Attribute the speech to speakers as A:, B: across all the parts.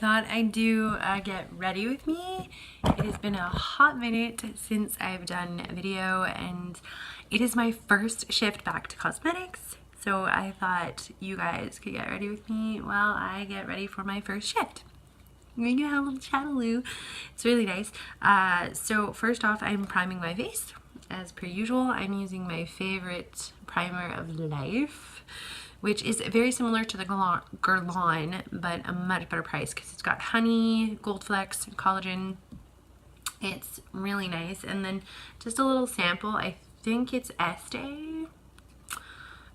A: thought I'd do a get ready with me. It has been a hot minute since I've done a video, and it is my first shift back to cosmetics. So I thought you guys could get ready with me while I get ready for my first shift. We're gonna have a little chattaloo. It's really nice. So first off, I'm priming my face. As per usual, I'm using my favorite primer of life, which is very similar to the Guerlain, but a much better price because it's got honey, gold flecks, collagen. It's really nice. And then just a little sample, I think it's Estee,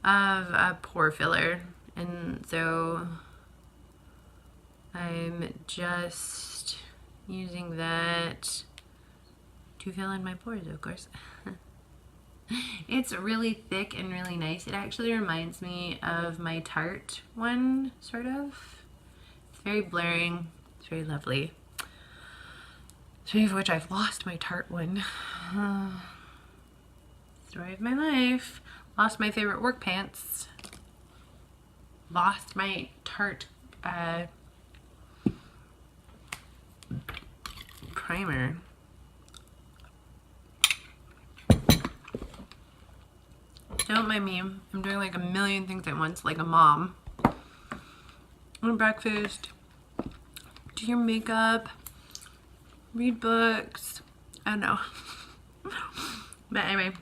A: of a pore filler. And so I'm just using that to fill in my pores, of course. It's really thick and really nice. It actually reminds me of my Tarte one, sort of. It's very blurring. It's very lovely. Speaking of which, I've lost my Tarte one. Story of my life. Lost my favorite work pants. Lost my Tarte primer. Don't mind me. I'm doing like a million things at once, like a mom. Eat breakfast, do your makeup, read books. I don't know. But anyway.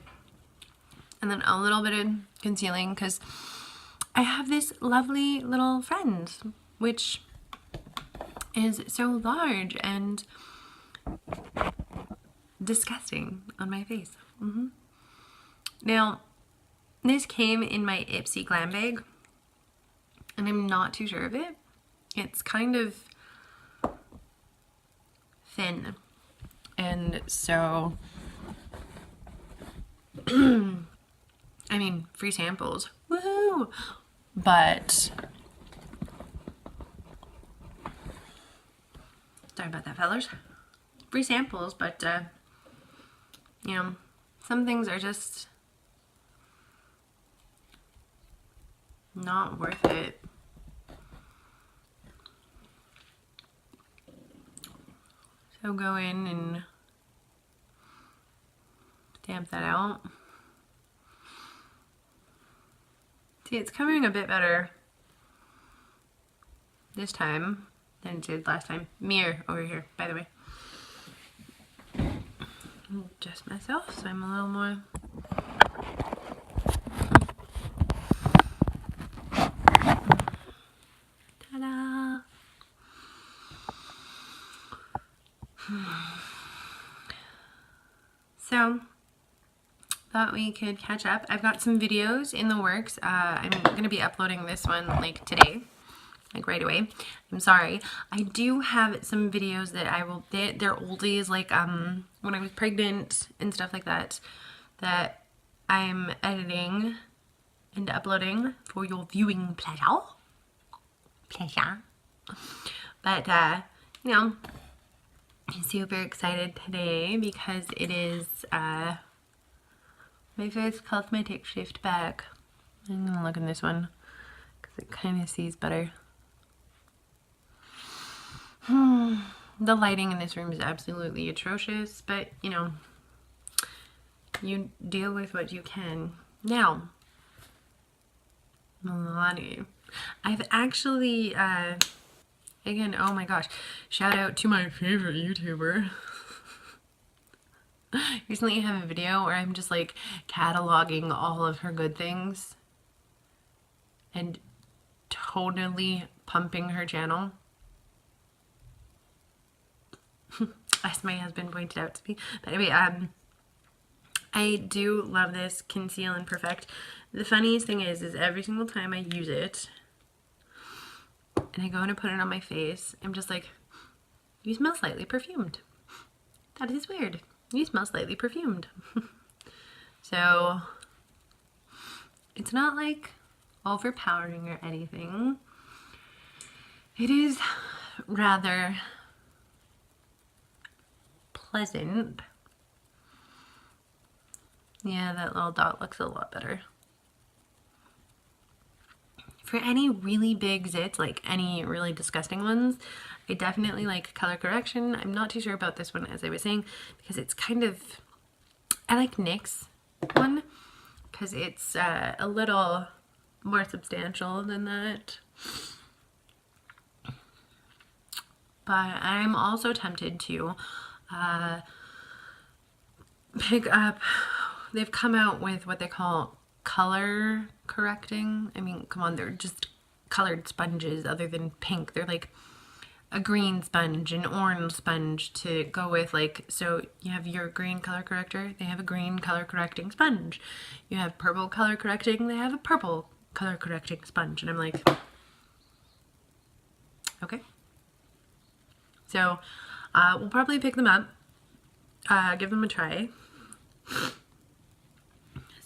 A: And then a little bit of concealing because I have this lovely little friend, which is so large and disgusting on my face. Now, this came in my Ipsy glam bag, and I'm not too sure of it. It's kind of thin, and so I mean, free samples, woohoo! But sorry about that, fellas. Free samples, but you know, some things are just not worth it. So go in and stamp that out. See, it's coming a bit better this time than it did last time. Mirror over here, by the way. Adjust myself so I'm a little more. Ta-da! So, thought we could catch up. I've got some videos in the works. I'm gonna be uploading this one like today, like right away. I'm sorry. I do have some videos that I will, they're oldies, like when I was pregnant and stuff like that, that I'm editing and uploading for your viewing pleasure. But you know, I'm super excited today because it is my first cosmetic shift back. I'm gonna look in this one because it kind of sees better. The lighting in this room is absolutely atrocious, but you know, you deal with what you can. Now, Milani, I've actually again, oh my gosh, shout out to my favorite YouTuber. Recently I have a video where I'm just like cataloging all of her good things and totally pumping her channel. As my husband pointed out to me. But anyway, I do love this Conceal and Perfect. The funniest thing is every single time I use it and I go to put it on my face, I'm just like, you smell slightly perfumed. That is weird. You smell slightly perfumed. So it's not like overpowering or anything. It is rather pleasant. Yeah, that little dot looks a lot better. for any really big zits, like any really disgusting ones, I definitely like color correction. I'm not too sure about this one, as I was saying, because it's kind of, I like NYX one because it's a little more substantial than that. But I'm also tempted to pick up, they've come out with what they call color correcting. I mean, come on, they're just colored sponges other than pink. They're like a green sponge, an orange sponge to go with, like, so you have your green color corrector, they have a green color correcting sponge. You have purple color correcting, they have a purple color correcting sponge. And I'm like, okay. So we'll probably pick them up, give them a try,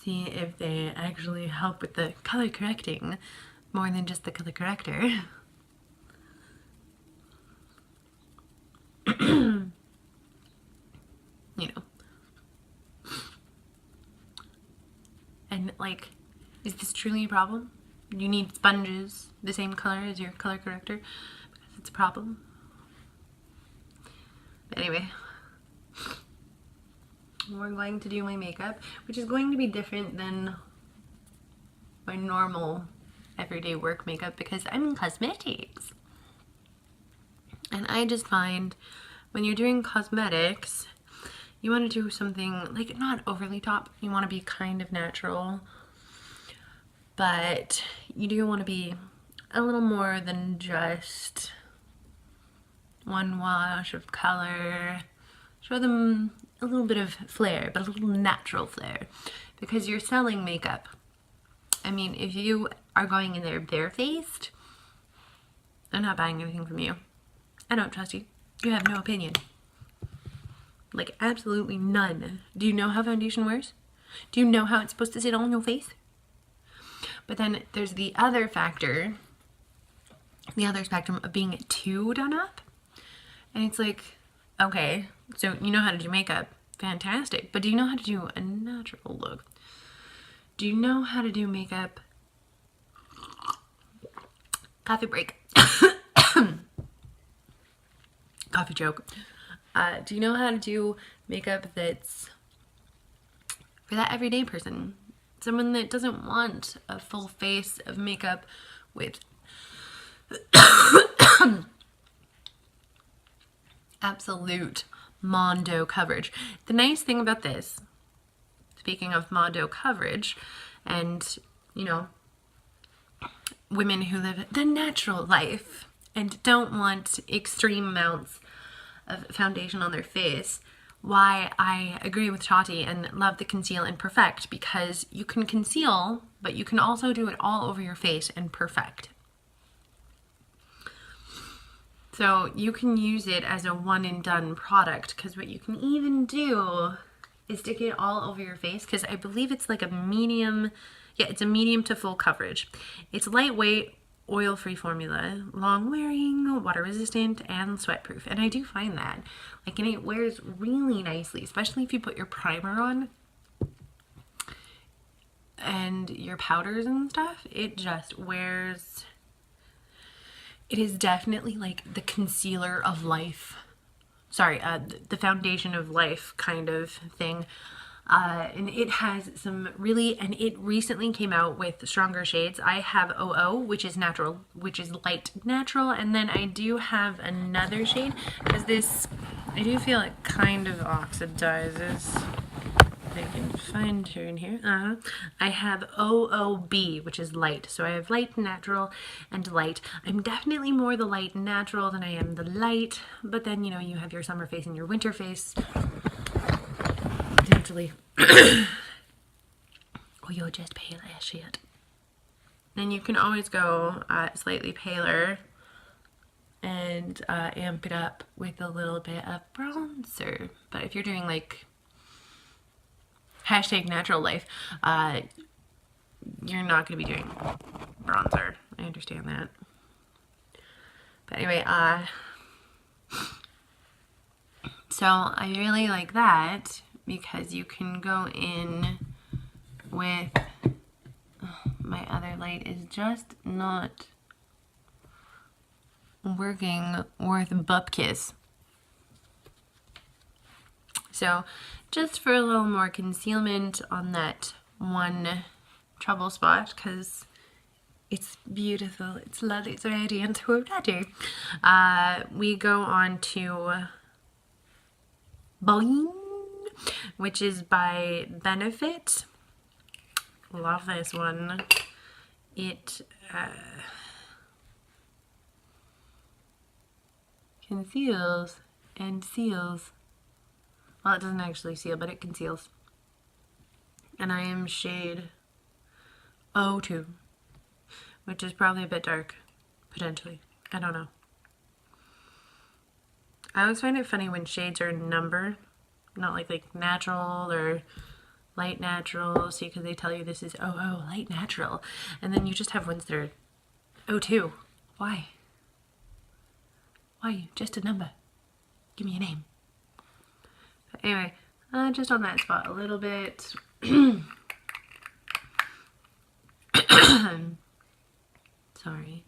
A: see if they actually help with the color correcting more than just the color corrector. You know. And like, is this truly a problem? You need sponges the same color as your color corrector because it's a problem? Anyway, we're going to do my makeup, which is going to be different than my normal everyday work makeup because I'm in cosmetics. And I just find when you're doing cosmetics, you want to do something like not overly top. You want to be kind of natural, but you do want to be a little more than just one wash of color. Show them a little bit of flair, but a little natural flair, because you're selling makeup. I mean, if you are going in there barefaced, I'm not buying anything from you. I don't trust you. You have no opinion. Like, absolutely none. Do you know how foundation wears? Do you know how it's supposed to sit on your face? But then there's the other factor, the other spectrum of being too done up. And it's like, okay, so you know how to do makeup, fantastic, but do you know how to do a natural look? Do you know how to do makeup? Coffee break. Coffee joke. Do you know how to do makeup that's for that everyday person? Someone that doesn't want a full face of makeup with absolute Mondo coverage. The nice thing about this, speaking of Mondo coverage, and, you know, women who live the natural life and don't want extreme amounts of foundation on their face, why I agree with Tati and love the Conceal and Perfect, because you can conceal, but you can also do it all over your face and perfect. So you can use it as a one and done product, because what you can even do is stick it all over your face, because I believe it's like a medium, yeah, it's a medium to full coverage. It's lightweight, oil-free formula, long-wearing, water-resistant, and sweat-proof. And I do find that, like, and it wears really nicely, especially if you put your primer on and your powders and stuff. It just wears. It is definitely like the concealer of life. Sorry, the foundation of life kind of thing. And it has some really, and it recently came out with stronger shades. I have 00, which is natural, which is light natural. And then I do have another shade, because this, I do feel it kind of oxidizes. I can find her in here. I have 00B, which is light. So I have light, natural, and light. I'm definitely more the light natural than I am the light. But then, you know, you have your summer face and your winter face. Potentially. Or you're just pale as shit. Then you can always go slightly paler and amp it up with a little bit of bronzer. But if you're doing like #natural life, you're not going to be doing bronzer. I understand that. But anyway, so I really like that, because you can go in with my other light is just not working worth bupkis. So just for a little more concealment on that one trouble spot, because it's beautiful, it's lovely, it's radiant, we're ready. We go on to Boing, which is by Benefit. Love this one. It conceals and seals. Well, it doesn't actually seal, but it conceals. And I am shade 02, which is probably a bit dark, potentially. I don't know. I always find it funny when shades are numbered, not like natural or light natural. See, because they tell you this is light natural, and then you just have ones that are 02. Why? Why? Just a number. Give me a name. But anyway, just on that spot a little bit. Sorry.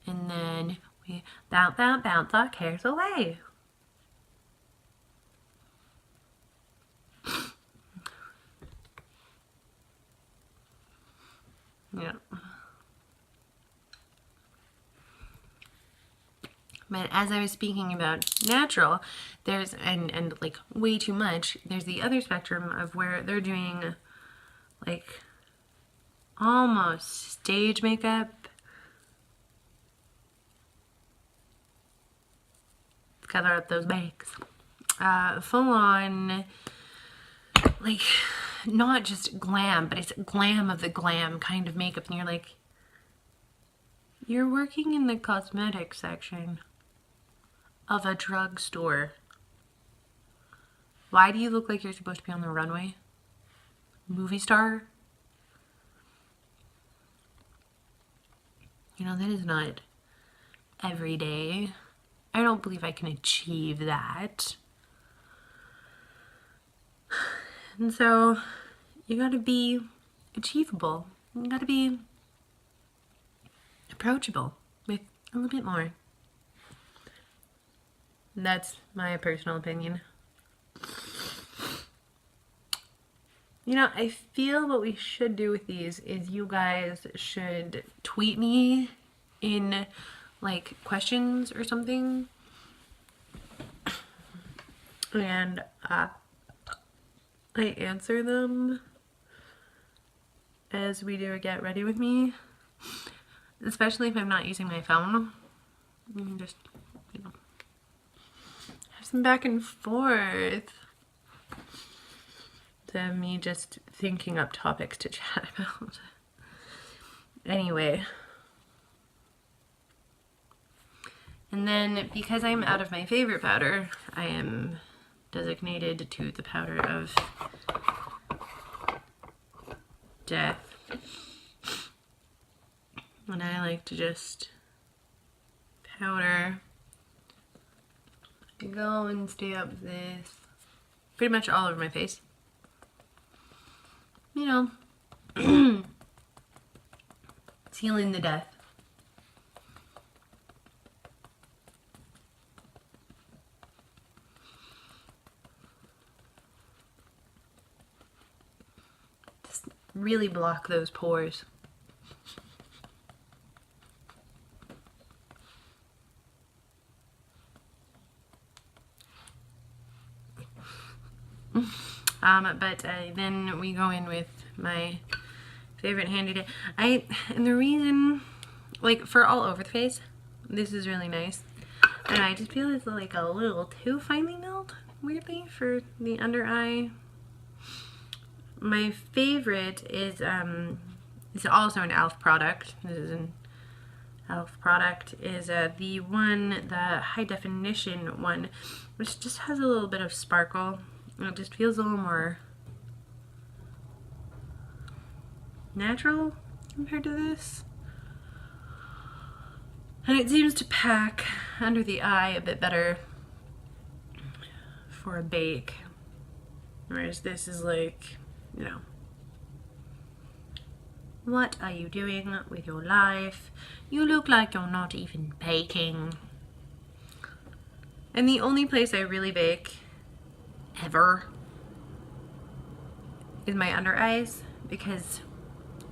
A: And then we bounce our cares away. Yeah. But as I was speaking about natural, there's, and like way too much, there's the other spectrum of where they're doing like almost stage makeup. Cover up those bakes. Full on, like, not just glam, but it's glam of the glam kind of makeup. And you're like, you're working in the cosmetics section of a drugstore. Why do you look like you're supposed to be on the runway? Movie star? You know, that is not every day. I don't believe I can achieve that. And so, you gotta be achievable. You gotta be approachable with a little bit more. That's my personal opinion. You know, I feel what we should do with these is you guys should tweet me in like questions or something, and I answer them as we do a get ready with me, especially if I'm not using my phone. You can just, you know, have some back and forth to me just thinking up topics to chat about. Anyway. And then, because I'm out of my favorite powder, I am designated to the powder of death. And I like to just powder, go and stay up this pretty much all over my face. You know, sealing the death. Really block those pores. But then we go in with my favorite handy day. And the reason, like, for all over the face, this is really nice. And I just feel it's like a little too finely milled, weirdly, for the under eye. My favorite is, it's also an e.l.f. product. This is an e.l.f. product, is the high definition one, which just has a little bit of sparkle. And it just feels a little more natural compared to this. And it seems to pack under the eye a bit better for a bake. Whereas this is like, you know, What are you doing with your life? You look like you're not even baking. And the only place I really bake ever is my under eyes, because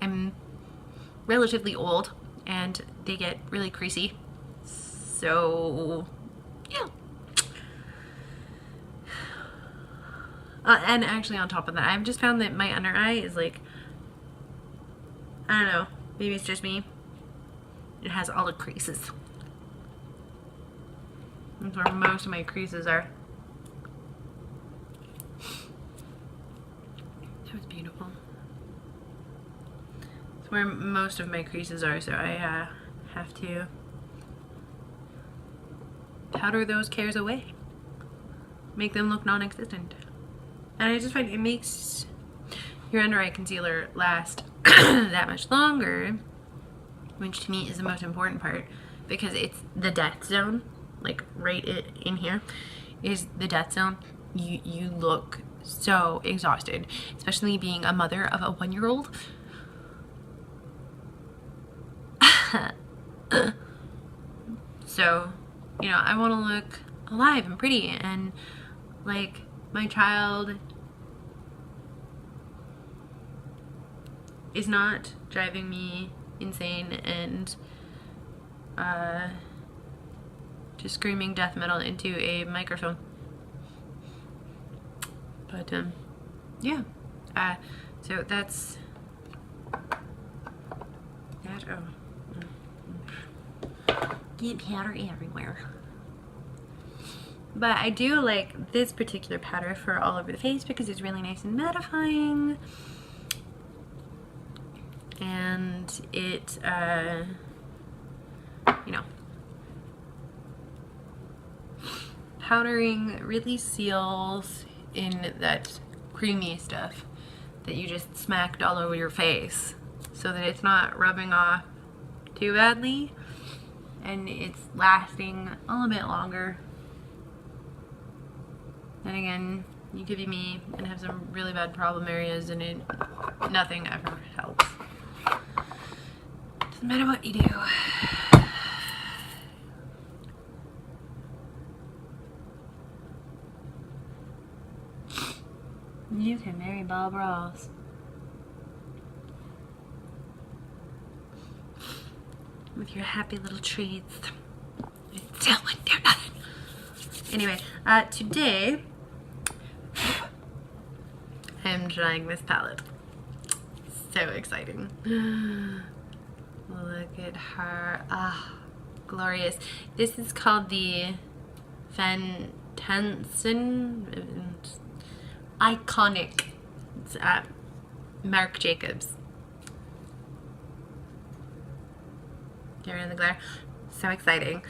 A: I'm relatively old and they get really creasy. So yeah. And actually on top of that, I've just found that my under eye is like, I don't know, maybe it's just me. It has all the creases. That's where most of my creases are. That was beautiful. That's where most of my creases are, so I have to powder those cares away. Make them look non-existent. And I just find it makes your under eye concealer last that much longer, which to me is the most important part, because it's the death zone. Like right in here is the death zone. You look so exhausted, especially being a mother of a 1-year-old. So, you know, I want to look alive and pretty, and like my child is not driving me insane and just screaming death metal into a microphone. But yeah, so that's that. Get powder everywhere. But I do like this particular powder for all over the face because it's really nice and mattifying, and it you know, powdering really seals in that creamy stuff that you just smacked all over your face, so that it's not rubbing off too badly and it's lasting a little bit longer. And again, you could be me and have some really bad problem areas, and nothing ever helps. Doesn't matter what you do. You can marry Bob Ross. With your happy little treats. Still wouldn't do nothing. Anyway, today I'm trying this palette. So exciting. Look at her. Ah, glorious. This is called the Van Tansen Iconic. It's at Marc Jacobs. Get rid of the glare. So exciting.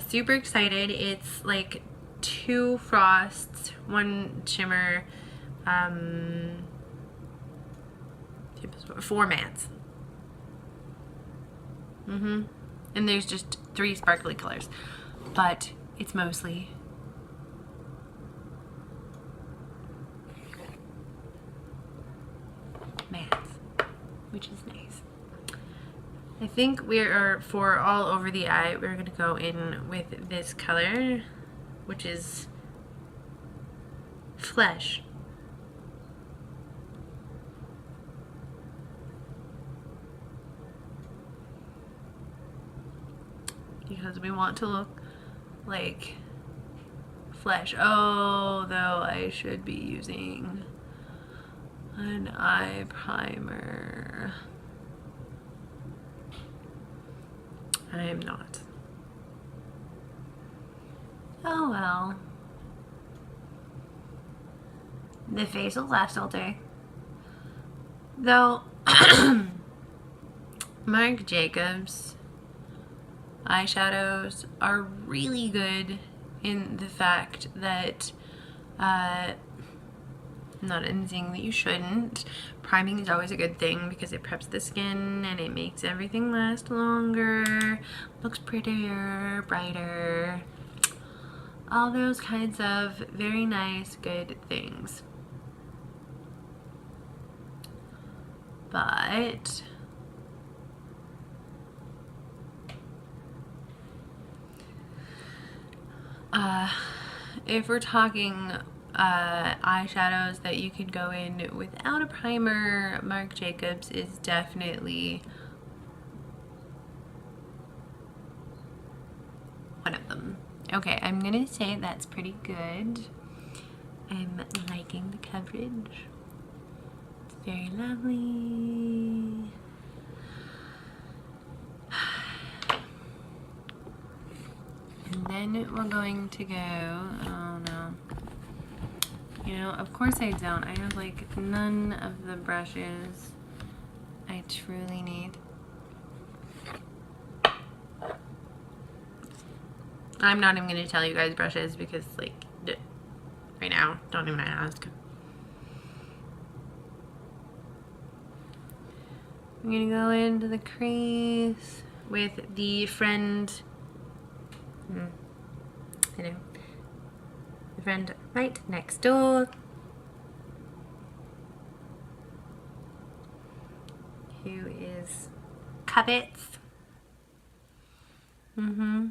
A: Super excited. It's like 2 frosts, 1 shimmer, 4 mattes. And there's just 3 sparkly colors, but it's mostly mattes, which is nice. I think we are, for all over the eye, we're going to go in with this color, which is Flesh. Because we want to look like flesh. Oh, though I should be using an eye primer. I am not. Oh well. The face will last all day. Though, Marc Jacobs eyeshadows are really good in the fact that, not anything that you shouldn't. Priming is always a good thing because it preps the skin and it makes everything last longer, looks prettier, brighter, all those kinds of very nice, good things. But If we're talking eyeshadows that you could go in without a primer, Marc Jacobs is definitely one of them. Okay, I'm gonna say that's pretty good. I'm liking the coverage. It's very lovely. And then we're going to go, oh no. You know, of course I don't. I have like none of the brushes I truly need. I'm not even going to tell you guys brushes because like right now, don't even ask. I'm going to go into the crease with the friend, I know, the friend right next door. Who is Cuppets. A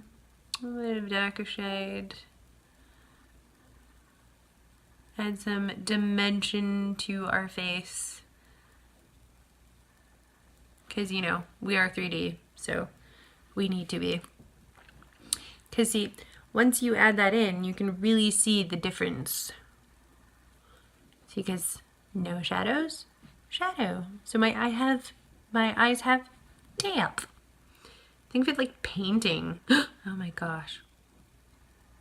A: bit of darker shade. Add some dimension to our face. Because, you know, we are 3D, so we need to be. Because, see, once you add that in, you can really see the difference. See, because no shadows, shadow. So my eyes have depth. Think of it like painting. Oh my gosh.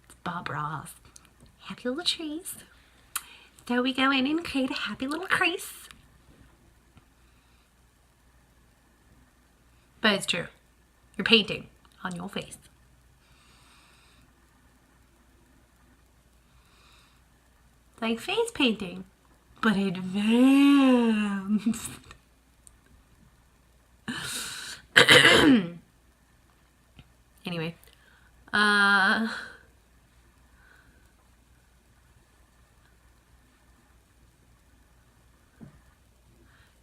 A: It's Bob Ross. Happy little trees. So we go in and create a happy little crease. But it's true. You're painting on your face. It's like face painting, but advanced. Anyway,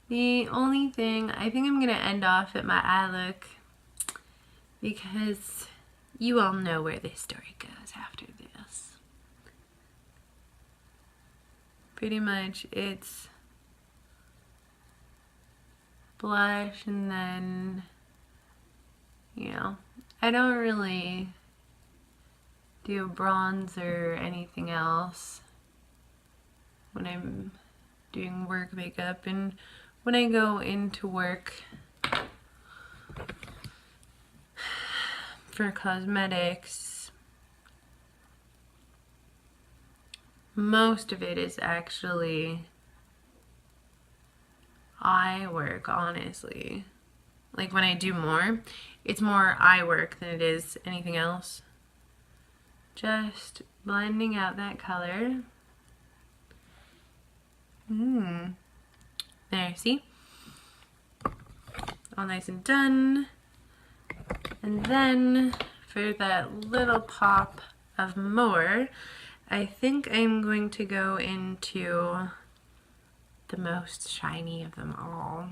A: the only thing, I think I'm going to end off at my eye look because you all know where this story goes after this. Pretty much it's blush and then, you know, I don't really do bronze or anything else when I'm doing work makeup, and when I go into work for cosmetics, most of it is actually eye work, honestly. Like when I do more, it's more eye work than it is anything else. Just blending out that color. There, see? All nice and done. And then for that little pop of more, I think I'm going to go into the most shiny of them all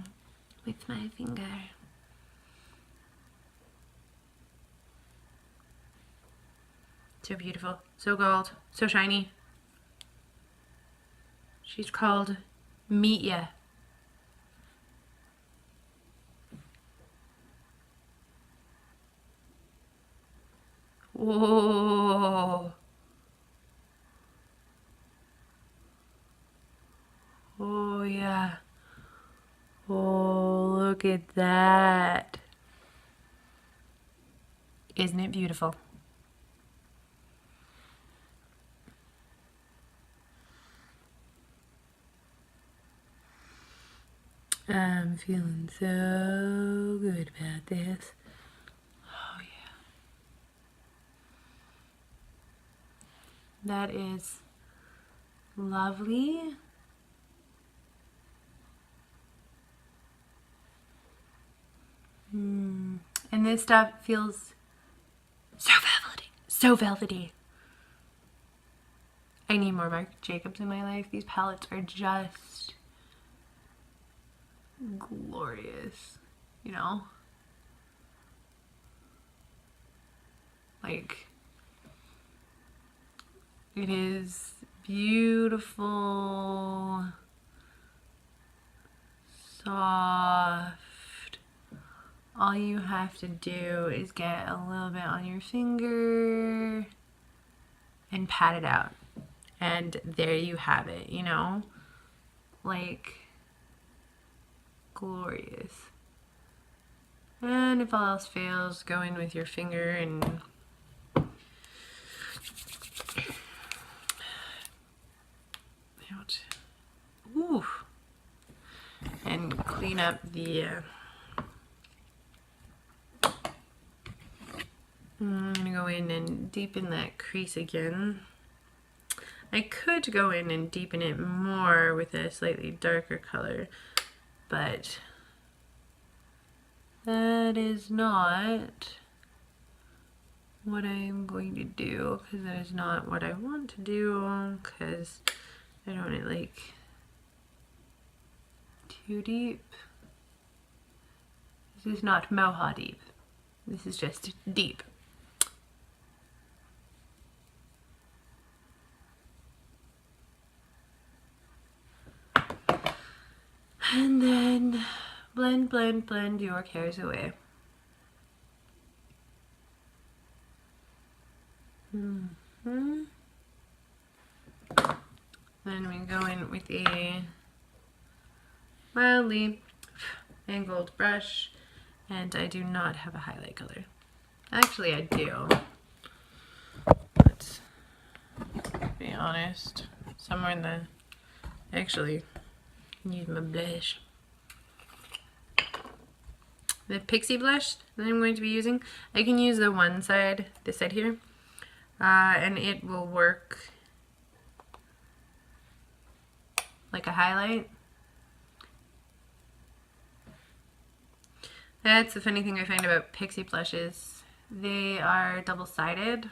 A: with my finger. So beautiful, so gold, so shiny. She's called Meet Ya. Whoa. Oh yeah. Oh, look at that. Isn't it beautiful? I'm feeling so good about this. Oh yeah. That is lovely. And this stuff feels so velvety. So velvety. I need more Marc Jacobs in my life. These palettes are just glorious, you know? Like, It is beautiful, soft. All you have to do is get a little bit on your finger and pat it out. And there you have it, you know? Like, glorious. And if all else fails, go in with your finger and ooh, and clean up the I'm gonna go in and deepen that crease again. I could go in and deepen it more with a slightly darker color, but that is not what I'm going to do, because that is not what I want to do, because I don't want it like too deep. This is not Moha deep. This is just deep. And then blend, blend, blend your cares away. Then we go in with a mildly angled brush, and I do not have a highlight color. Actually, I do. Let's be honest. Somewhere in the... Actually, use my blush. The Pixie blush that I'm going to be using, I can use the one side, this side here, and it will work like a highlight. That's the funny thing I find about Pixie blushes. They are double-sided.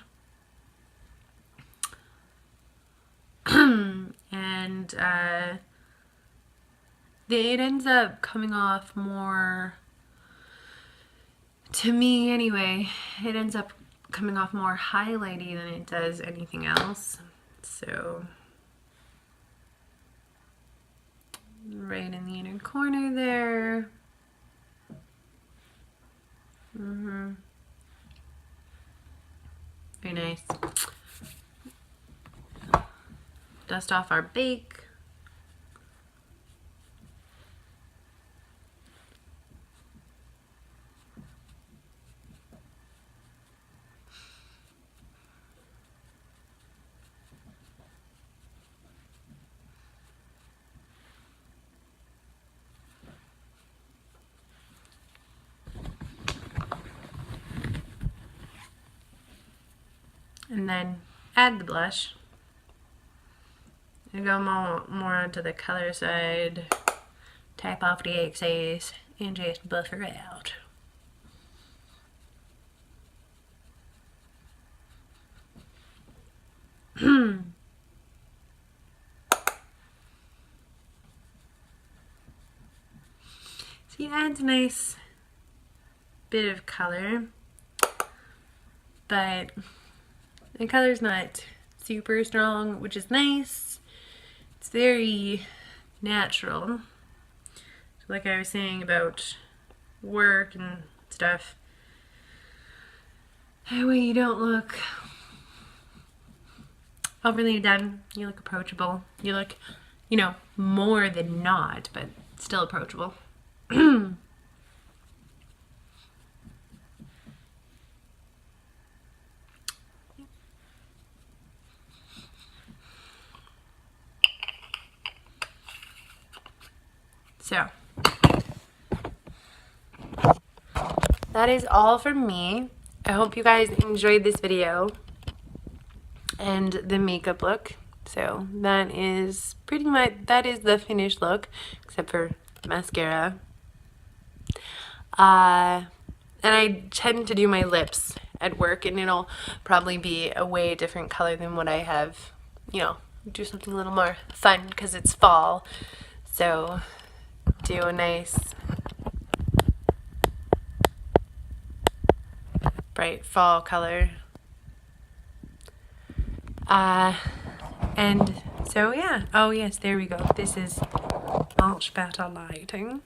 A: And it ends up coming off more, to me anyway, it ends up coming off more highlighty than it does anything else. So right in the inner corner there. Very nice. Dust off our bake. And then add the blush. And go more onto the color side, tap off the excess, and just buff her out. So it adds a nice bit of color, but the color's not super strong, which is nice. It's very natural. So like I was saying about work and stuff, that way you don't look overly done. You look approachable. You look, you know, more than not, but still approachable. So that is all from me. I hope you guys enjoyed this video and the makeup look. So that is pretty much, that is the finished look, except for mascara. And I tend to do my lips at work, and it'll probably be a way different color than what I have, you know, do something a little more fun because it's fall. So do a nice bright fall color. And so yeah, oh yes, there we go. This is much better lighting.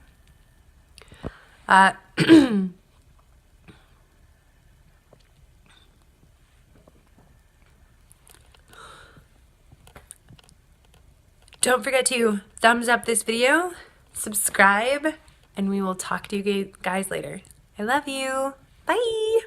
A: Don't forget to thumbs up this video, subscribe, and we will talk to you guys later. I love you. Bye.